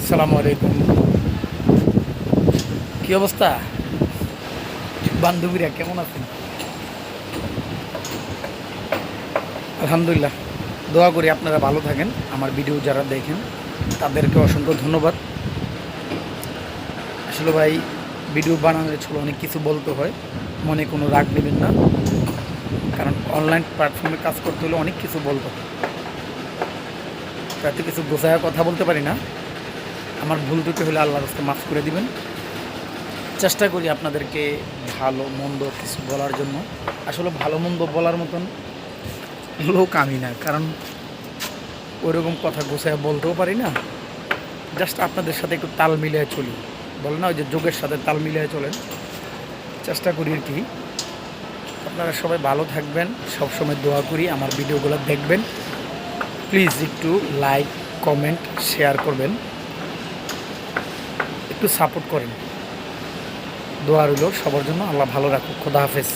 আসসালামু আলাইকুম। কি অবস্থা বান্ধবীরা, কেমন আছেন? আলহামদুলিল্লাহ, দোয়া করি আপনারা ভালো থাকেন। আমার ভিডিও যারা দেখেন তাদেরকে অসংখ্য ধন্যবাদ। আসলে ভাই, ভিডিও বানানোর ছিল অনেক কিছু বলতে হয়, মনে কোনো রাগ নেবেন না। কারণ অনলাইন প্ল্যাটফর্মে কাজ করতে হলে অনেক কিছু বলতে হয়, তাতে কিছু গোছায় কথা বলতে পারি না। আমার ভুল ত্রুটি হলে আল্লাহর রাস্তায় মাফ করে দিবেন। চেষ্টা করি আপনাদেরকে ভালো মন্দ কিছু বলার জন্য। আসলে ভালো মন্দ বলার মতন লোক আমি না, কারণ ওইরকম কথা গোছায় বলতেও পারি না। জাস্ট আপনাদের সাথে একটু তাল মিলিয়ে চলি, বলে না ওই যে যোগের সাথে তাল মিলিয়ে চলেন, চেষ্টা করি আর কি। আপনারা সবাই ভালো থাকবেন, সবসময় দোয়া করি। আমার ভিডিওগুলো দেখবেন, প্লিজ একটু লাইক কমেন্ট শেয়ার করবেন, একটু সাপোর্ট করেন। দোয়া রইল সবার জন্য। আল্লাহ ভালো রাখুক। খোদা হাফেজ।